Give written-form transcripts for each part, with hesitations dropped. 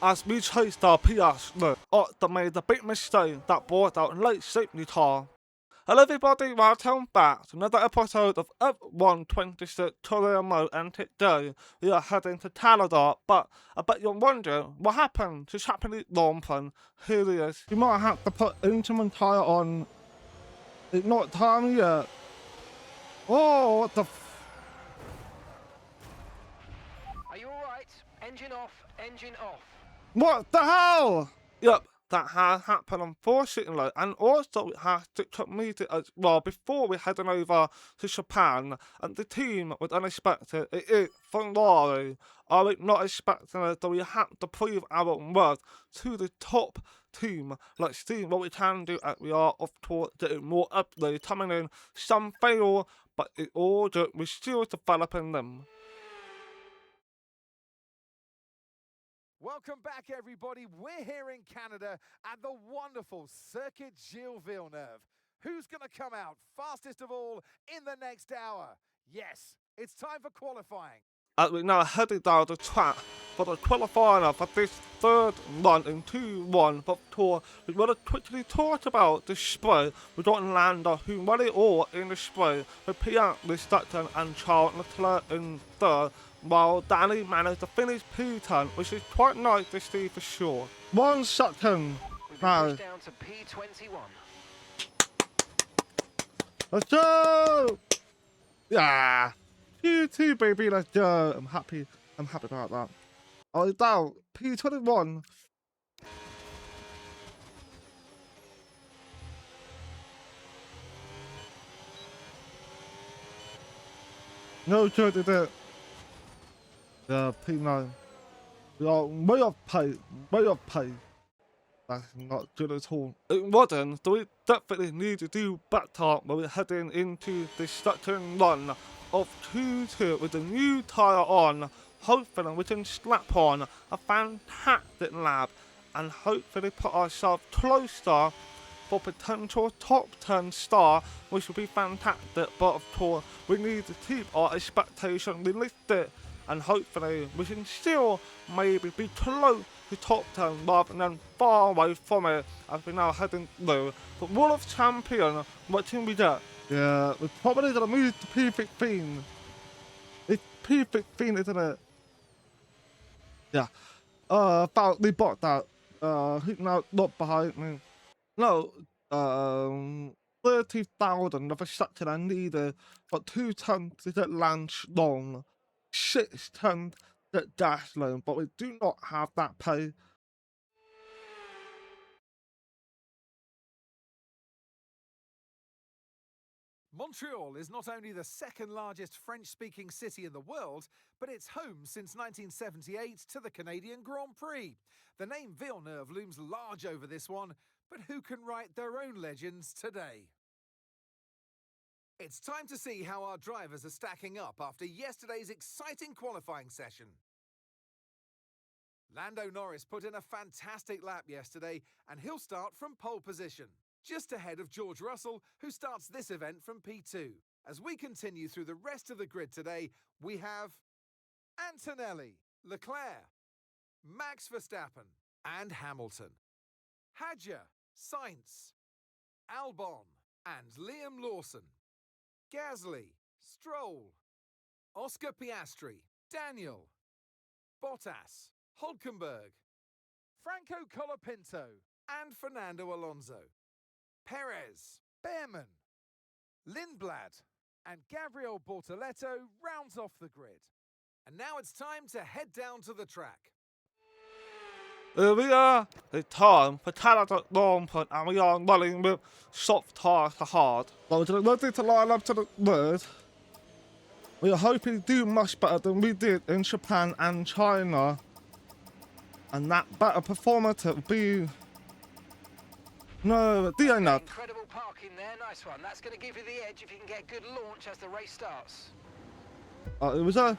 as we chased our Piastri. That made a big mistake that brought out late safety car. Hello everybody, welcome back to another episode of F126 Career Mode, and today we are heading to Canada, but I bet you're wondering what happened to Chappie Lompen. Here he is. You might have to put instrument tire on. It's not time yet. Oh, what the Are you alright? Engine off, engine off. What the hell? Yep, that has happened unfortunately, and also we have to commit it as well before we heading over to Japan, and the team was unexpected. It is Ferrari. Are we not expecting it, that we have to prove our worth to the top team? Let's see what we can do, as we are of course getting more updates coming in. Some fail, but it all good. We're still developing them. Welcome back, everybody. We're here in Canada at the wonderful Circuit Gilles Villeneuve. Who's going to come out fastest of all in the next hour? Yes, it's time for qualifying. As we now headed down the track for the qualifier for this third run in 2-1 for tour. We want to quickly talk about the spray. We got Lando, who won it all in the spray, with Piastri second and Charles Leclerc in third, while Danny managed to finish P10, which is quite nice to see for sure. 1 second. We've been pushed down to P21. Let's go! Yeah! Q2 baby, let's go! I'm happy about that. Oh, down P21. No good, did it? Yeah, P9. We are way off pace, That's not good at all. It wasn't, so we definitely need to do better when we're heading into the second run of Q2 with the new tyre on. Hopefully we can slap on a fantastic lap and hopefully put ourselves closer for potential top 10 star, which would be fantastic. But of course, we need to keep our expectations realistic, and hopefully we can still maybe be close to top 10 rather than far away from it, as we're now heading through. But World of Champion, what can we get? Yeah, we're probably gonna move to P15. It's P15, isn't it? Yeah. About we bought that. Who's now not behind me? No, 30,000 of a second I needed, but 2 tons to get lunch long, 6 tons to get gas loan, but we do not have that pay. Montreal is not only the second largest French-speaking city in the world, but it's home since 1978 to the Canadian Grand Prix. The name Villeneuve looms large over this one, but who can write their own legends today? It's time to see how our drivers are stacking up after yesterday's exciting qualifying session. Lando Norris put in a fantastic lap yesterday, and he'll start from pole position, just ahead of George Russell, who starts this event from P2. As we continue through the rest of the grid today, we have Antonelli, Leclerc, Max Verstappen, and Hamilton, Hadjar, Sainz, Albon, and Liam Lawson, Gasly, Stroll, Oscar Piastri, Daniel, Bottas, Hulkenberg, Franco Colapinto, and Fernando Alonso, Perez, Behrman, Lindblad, and Gabriel Bortoleto rounds off the grid. And now it's time to head down to the track. Here we are, it's time for Canada Lompen, and we are running with soft tires to hard. So we're ready to line up to the grid. We are hoping to do much better than we did in Japan and China. And that better performance will be... No, the enough. Incredible parking there, nice one. That's going to give you the edge if you can get good launch as the race starts. It was a...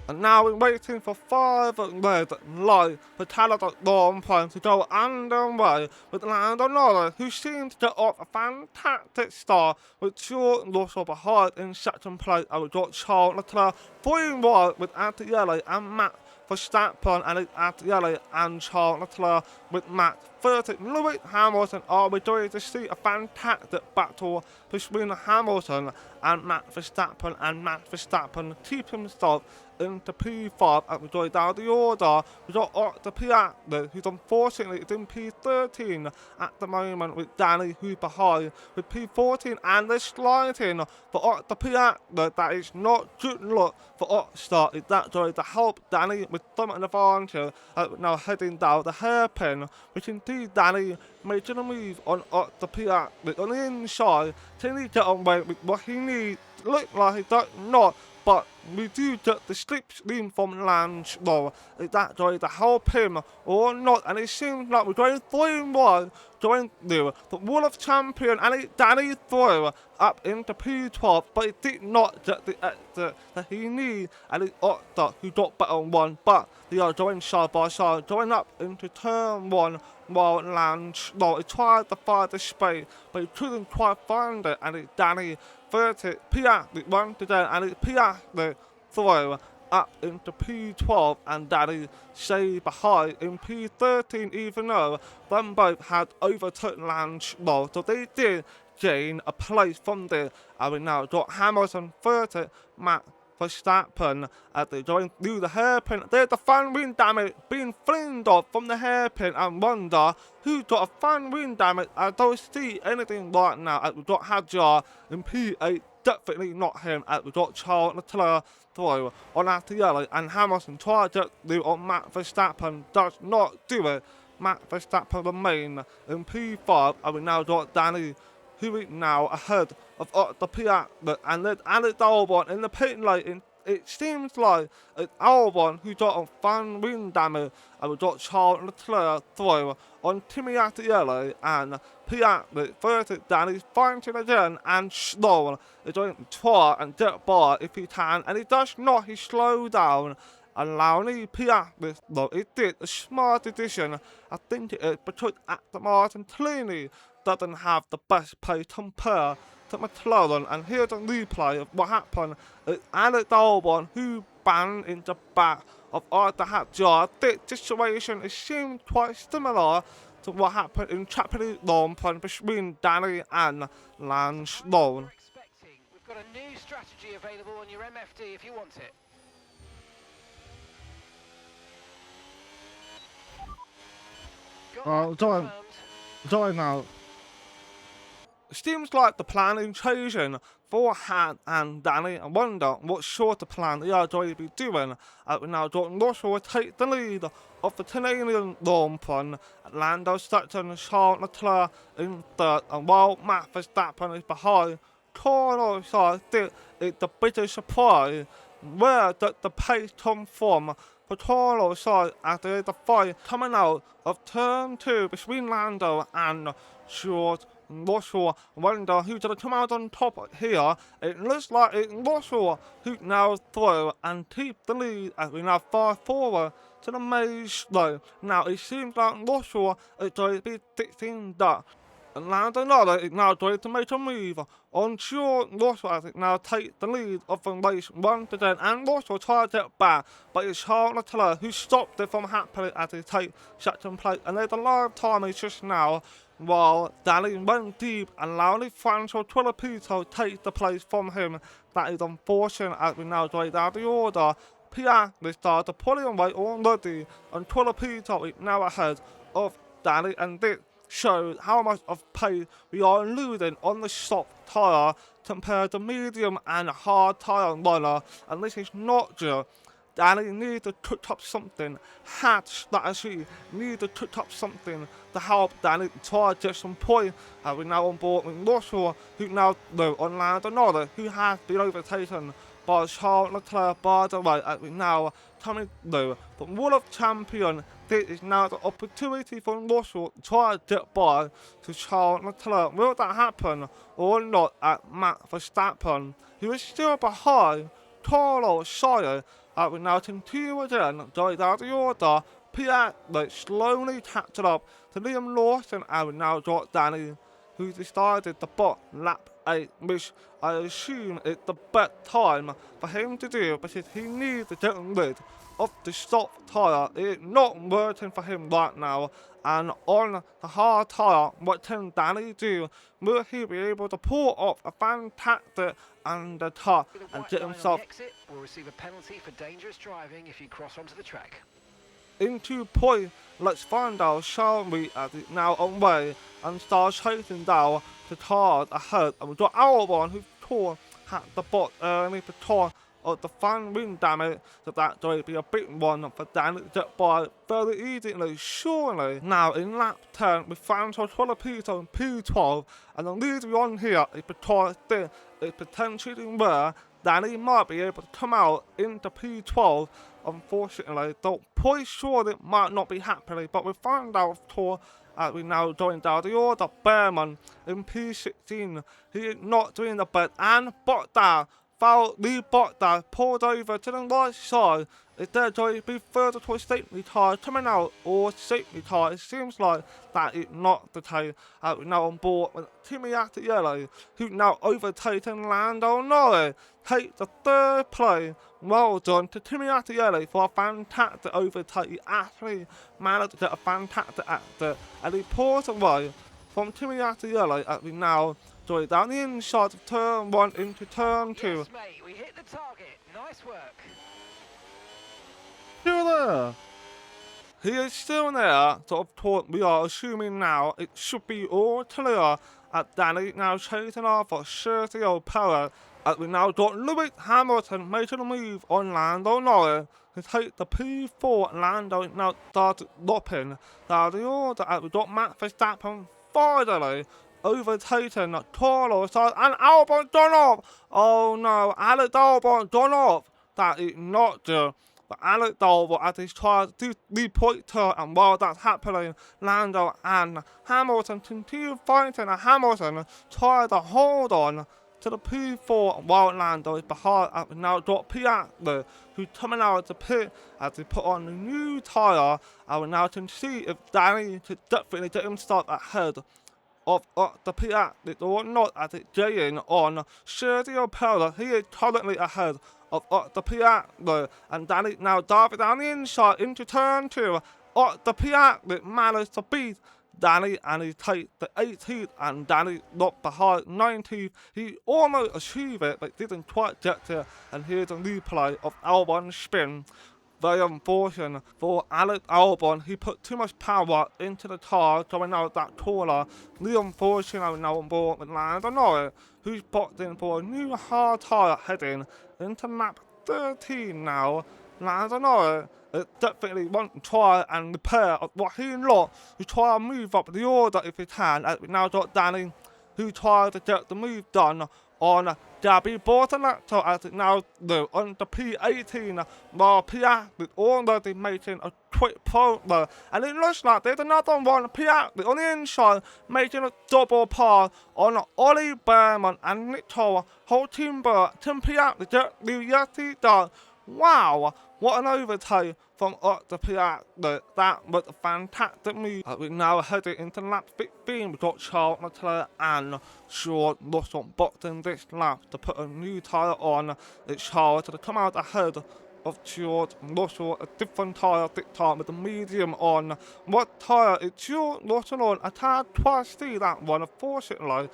And now we're waiting for 5 red light for Canada Lompen to go underway with Lando Norris, who seems to get off a fantastic start with George Russell behind in second place. And we got Charles Leclerc 3 wide with Antonelli and Max Verstappen and Piastri and Charles Leclerc with Matt 30. Lewis Hamilton are we going to see a fantastic battle between Hamilton and Matt Verstappen, and Matt Verstappen keep himself into P5 as we go down the order. We got Oscar Piastri, who's unfortunately in P13 at the moment, with Danny, who's behind with P14, and they're sliding for Oscar Piastri. That is not good luck for Oscar. Is that going to help Danny with some advantage now heading down the hairpin? We can see Danny making a move on Oscar Piastri on the inside. Can he get away with what he needs? Look like he does not, but we do get the slipstream from Lance Stroll. Is that going to help him or not? And it seems like we're going 3-1, going through the World Champion, and it's Danny through up into P12, but he did not get the exit that he needs, and it's Oscar who got better on one, but they are going side by side, going up into turn 1, while Lance Stroll tried to find the space, but he couldn't quite find it, and it's Danny 30, Piastri once again, and it's Piastri through up into P12, and Danny stayed behind in P13, even though them both had overtaken Lance Stroll, so they did gain a place from there. And we now got Hamilton 30, Matt Verstappen as they're going through the hairpin. There's the fan wind damage being flamed off from the hairpin, and wonder who got a fan wind damage. I don't see anything right now as we got Hadjar in P8, definitely not him, as we got Charles Leclerc through on Piastri, and Hamilton tried to do on Matt Verstappen, does not do it. Matt Verstappen remain in P5, and we now got Danny, who is now ahead of Oscar Piastri, and then Alex Albon in the pit lane. It seems like it's Albon who got a fan wind damage, and we got Charles Leclerc through on Piastri, and Piastri 30. Danny's fighting again, and Stroll is going to try and get by if he can, and he does not. He slowed down, allowing Piastri, though it did a smart decision. I think it is because Aston Martin clearly doesn't have the best pace compared to McLaren, and here's a replay of what happened. It's Alex Albon who banged in the back of Arthur Hadjar. This situation, it seems quite similar to what happened in Champions League between Danny and Lance Stroll. We've got a new strategy available on your MFD if you want it. Sorry now. It seems like the plan is changing for Han and Danny. I wonder what sort of plan they are going to be doing. We now got Russell take the lead of the Canadian Lampon, Lando Sutton and Charles Leclerc in third, and while Matt Verstappen is behind, Carlos Sainz is the biggest surprise. Where did the pace come from for Carlos Sainz after the fight coming out of turn 2 between Lando and George Russell? Wonder who's going to come out on top here. It looks like it's Russell who now through and keep the lead as we now far forward to the maze though. Now it seems like Russell is going to be fixing that. And Lando Norris is now going to make a move on George Russell as it now takes the lead of the race once again, and Russell tried to get back, but it's Charles Leclerc who stopped it from happening as he takes second place. And there's a live time just now, while Danny went deep and allowing Franco Trillipito take the place from him. That is unfortunate as we now go down the order. Piastri started pulling away already, and Trillipito is now ahead of Danny, and this shows how much of pace we are losing on the soft tyre compared to medium and hard tyre runner, and this is not good. Danny needs to touch up something. Hat strategy needs to touch up something to help Danny try to get some points. We're now on board with Russell, who now on Lando Norris, who has been overtaken by Charles Leclerc, by the way, as we now coming through. But World Champion, this is now the opportunity for Russell to try to get by to Charles Leclerc. Will that happen or not at Matt Verstappen, who is still behind Carlos Sainz? We now continue again, going down the order. Piastri slowly catching up to Liam Lawson, and we now got Danny, who decided to bot lap 8, which I assume is the best time for him to do, because he needs to get rid of the soft tyre is not working for him right now, and on the hard tyre, what can Danny do? Will he be able to pull off a fantastic undercut With a and white get line on himself the exit, will receive a penalty for dangerous driving if you cross onto the track. into point? Let's find out, shall we, as it's now on way and starts chasing down the cars ahead, and we've got Albon who's torn at the bot early because of the front wing damage, so that's going to be a big one for Danny to get by very easily, surely. Now in lap 10, we found Qualifier on P12, and the reason we're on here is because this is potentially where Danny might be able to come out into P12. Unfortunately, though pretty sure it might not be happening, but we found out for as we now going down the order. Behrman in P16, he is not doing the best, and Bottas, Bottas pulled over to the right side. Is there going to be further to a safety car coming out, or safety car? It seems like that is not the case. We're now on board with Kimi Yellow, who now overtaken Lando Norris, takes the third place. Well done to Kimi Yellow for a fantastic overtake. He actually managed to get a fantastic actor, and he pulls away from Kimi Yellow as we now go down the inside of turn 1 into turn 2. Yes, mate, we hit the target. Nice work. Still there. He is still there, so of course we are assuming now it should be all clear at Danny now chasing off for Sergio Perez, as we now got Lewis Hamilton making a move on Lando Norris to take the P4. Lando now started dropping down the order as we got Max Verstappen finally overtaken Carlos and Albon gone off. Oh no, Alex Albon gone off. That is not good. But Alex Albon, as he's trying to do the pointer, and while that's happening, Lando and Hamilton continue fighting, and Hamilton tried to hold on to the P4 while Lando is behind. And we now got Piastri, who's coming out of the pit as he put on a new tyre, and we now can see if Danny could definitely get himself ahead of the Piastri or not, as it's getting on Sergio Perez. He is currently ahead of the Piastri, and Danny now diving down the inside into turn 2. The Piastri managed to beat Danny, and he takes the 18th, and Danny not behind 19th. He almost achieved it, but didn't quite get there. And here's a replay of Albon's spin. Very unfortunate for Alex Albon. He put too much power into the car going out that corner. The unfortunate now on board with Lando Norris, who's boxed in for a new hard tyre heading into lap 13 now. Lando Norris definitely want to try and repair what he lost, to try and move up the order if he can. As we now got Danny, who tried to get the move done on Gabby Bortoletto, as it now on the P18, while Piastri already making a quick progress, and it looks like there's another one, Piastri on the inside making a double pass on Ollie Behrman and Nico Hulkenberg. Can Piastri get the yes he does? Wow, what an overtake from the Piastri. That was a fantastic move. We're now heading into lap 15. We've got Charles Leclerc and George Russell boxing this lap to put a new tyre on. It's Charles to come out ahead of George Russell, a different tyre this time with the medium on. What tyre is George Russell on? I can't quite see that one, unfortunately.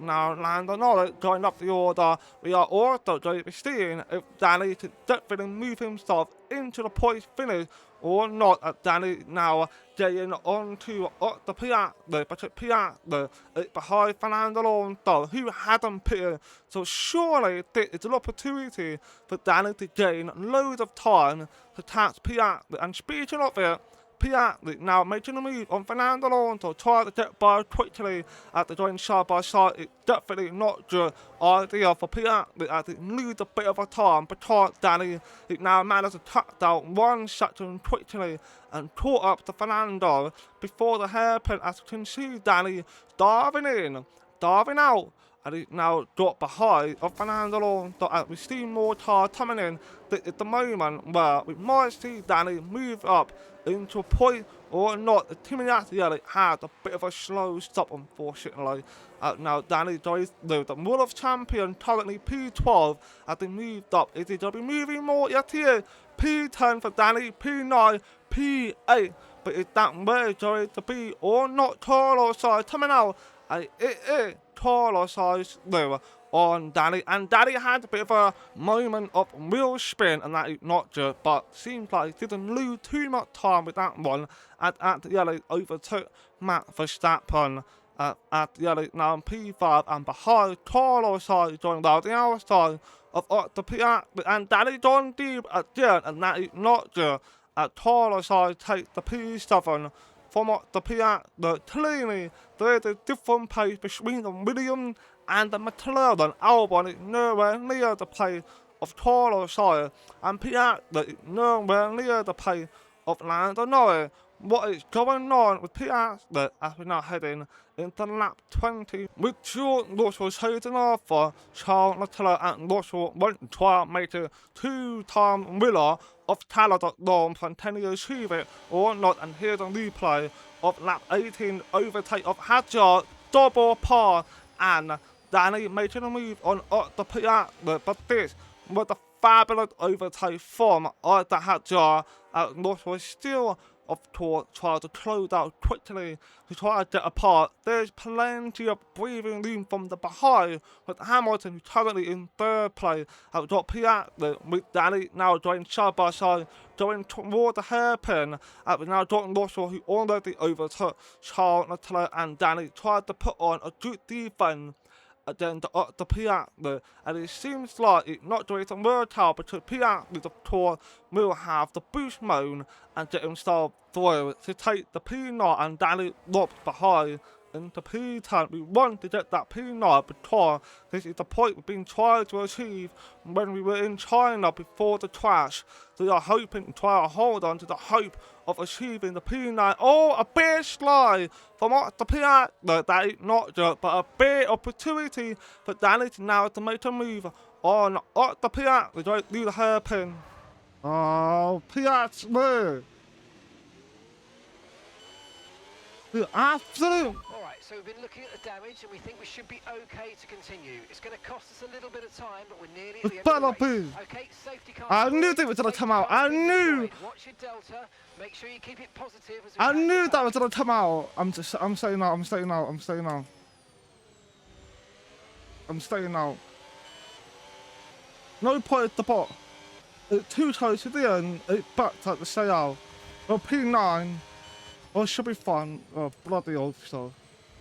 Now Lando Norris going up the order. We are also going to be seeing if Danny can definitely move himself into the point finish or not. Danny now getting onto the Piastri, but Piastri is behind Fernando Alonso, who hadn't pitted. So surely this is an opportunity for Danny to gain loads of time to catch Piastri. And speaking of it, Piastri now making a move on Fernando Alonso, trying to get by quickly at the going side by side. It's definitely not good idea for Piastri as it needs a bit of a time, because Danny it now managed to cut down one section quickly and caught up to Fernando before the hairpin. As you can see, Danny diving in, diving out, and he's now got behind of Fernando Alonso as we see more cars coming in. This is the moment where we might see Danny move up into a point or not. The team had a bit of a slow stop, unfortunately. Now Danny Joyce, the World of Champion, currently P12, as they moved up. Is he going to be moving more yet here? P10 for Danny, P9, P8. But is that where it's going to be or not? Carlos side coming out. It is Carlos side there on Danny, and Danny had a bit of a moment of real spin, and that is not just, but seems like he didn't lose too much time with that one. At the yellow overtook Matt Verstappen at the yellow now in P5, and behind Carlos side joined down the outside of the Piastri, and Danny John deep again, and that is not just. Carlos side takes the P7 from the Piastri clearly. There is a different pace between the Williams and the McLaren. Albon is nowhere near the pace of Carlos side, and Piastri is nowhere near the pace of Lando Norris. What is going on with Piastri as we're now heading into lap 20? With George Russell chasing after Charles Leclerc, and Russell won't try to make a two-time winner of Talladega, can he achieve it or not? And here's a replay of lap 18 overtake of Hadjar, double par, and Danny making a move on the Piastri, but this was a fabulous overtake from the Hadjar. Russell is still, of course, trying to close out quickly to try to get apart. There's plenty of breathing room from the behind, with Hamilton, who's currently in third place. Got Piastri with Danny now joining side by side, going toward the hairpin. We've now got Russell, who already overtook Charles Leclerc, and Danny tried to put on a good defense against the Piastri, and it seems like it's not doing some work out, because Piastri, of course, will have the boost mode and get himself through to take the P9, and Danny drops behind in the P10. We want to get that P9 because this is the point we've been trying to achieve when we were in China before the crash. So we are hoping to try to hold on to the hope of achieving the P9. Oh, a big slide from the Piastri. That is not just, but a big opportunity for Danny to now to make a move on the Piastri, right through the hairpin. Oh, Piastri. The absolute. Alright, so we've been looking at the damage and we think we should be okay to continue. It's going to cost us a little bit of time, but we're nearly at the end of the race. Okay, safety car. I knew they were going to come out. I knew. Watch your delta. Make sure you keep it positive. I knew that was going to come out. I'm staying out. I'm staying out. I'm staying out. I'm staying out. No point at the bot. It's too close to the end. It's backed at the stay out. Well, P9. Oh, it should be fun. Oh, bloody old stuff.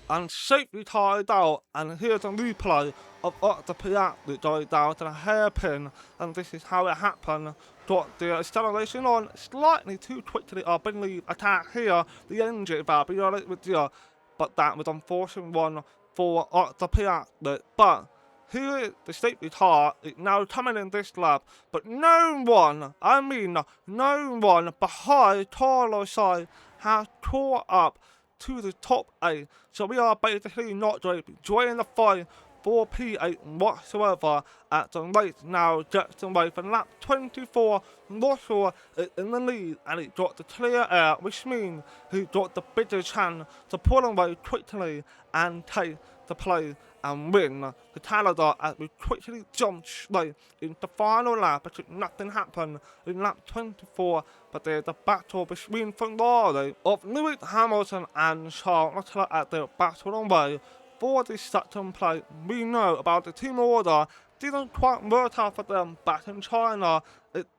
And safely tied out, and here's a replay of the Piastri going down to the hairpin, and this is how it happened. Got the acceleration on slightly too quickly, I believe. I can't hear the engine valve, be honest with you, but that was unfortunate one for the Piastri. But here is the safety car, it's now coming in this lap, but no one, I mean no one behind Carlos side has caught up to the top 8, so we are basically not going to be joining the fight for P8 whatsoever at the race. Now gets away for lap 24. Russell is in the lead, and he got the clear air, which means he got the bigger chance to pull away quickly and take the play and win the Talladega, as we quickly jumped straight into the final lap, but nothing happened in lap 24. But there's a battle between Ferrari of Lewis Hamilton and Charles Leclerc at their battle away for this second place. We know about the team order didn't quite work out for them back in China.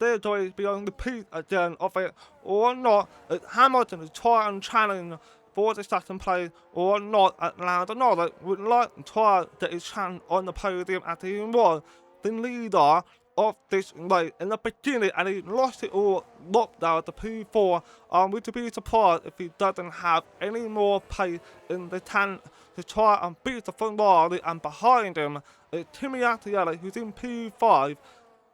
They're going to be on the repeat again of it or not. Hamilton is trying and challenge for the second place or not. Lando Norris would like to try to get his chance on the podium, as he was the leader of this race in the beginning, and he lost it all, dropped down to P4. We to be surprised if he doesn't have any more pace in the tank to try and beat the Ferrari, and behind him is Kimi Attielli, who's in P5.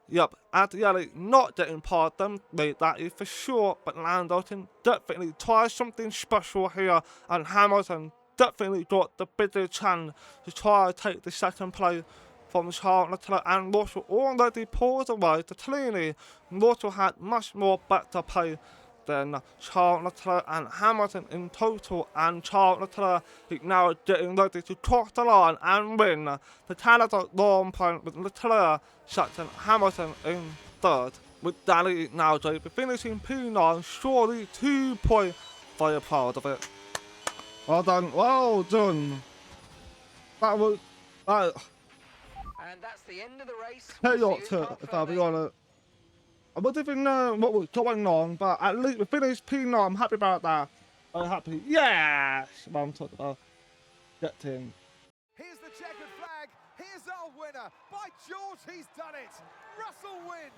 Yep, Attielli not getting past them, that is for sure, but Lando can definitely try something special here, and Hamilton definitely got the bigger chance to try to take the second place from Charles Leclerc, and Russell already pulled away to clearly. Russell had much more better pace than Charles Leclerc and Hamilton in total, and Charles Leclerc is now getting ready to cross the line and win the Canada long point with Leclerc second, Hamilton in third. With Danny now to be finishing P9, surely 2 points. Very proud of it. Well done, well done. That was And that's the end of the race. chaos We'll see you in if I'll be Park honest. I wouldn't even know what was going on, but at least we finished P9. I'm happy about that. I'm happy. Yes! Well, I'm talking about getting. Here's the checkered flag. Here's our winner. By George, he's done it. Russell wins.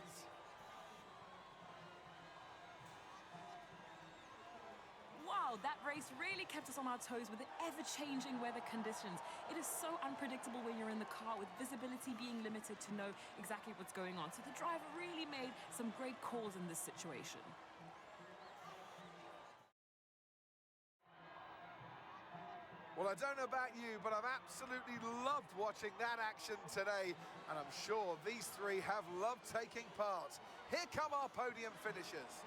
Wow, that race really kept us on our toes with the ever-changing weather conditions. It is so unpredictable when you're in the car, with visibility being limited to know exactly what's going on. So the driver really made some great calls in this situation. Well, I don't know about you, but I've absolutely loved watching that action today, and I'm sure these three have loved taking part. Here come our podium finishers.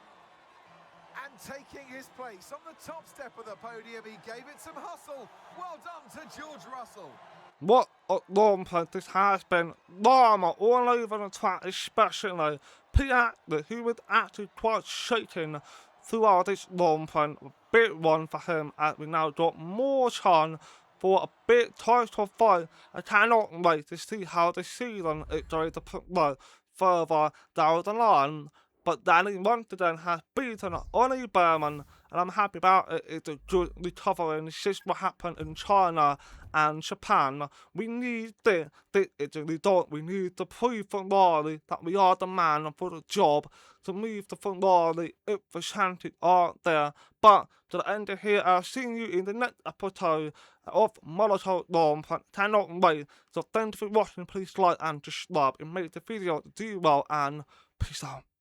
And taking his place on the top step of the podium, he gave it some hustle. Well done to George Russell. What a long point this has been. Drama all over the track, especially Piastri, who was actually quite shaken throughout this long point. A big one for him, as we now got more time for a big title fight. I cannot wait to see how the season is going to progress further down the line. But Danny once again has beaten Ollie Berman, and I'm happy about it. It's a good recovery, and it's just what happened in China and Japan. We need this. This is a result. We need to prove Ferrari that we are the man for the job, to move the Ferrari if the chances are there. But to the end of here, I'll see you in the next episode of Molotov Long. Cannot wait. So thank you for watching. Please like and subscribe. It made the video do well, and peace out.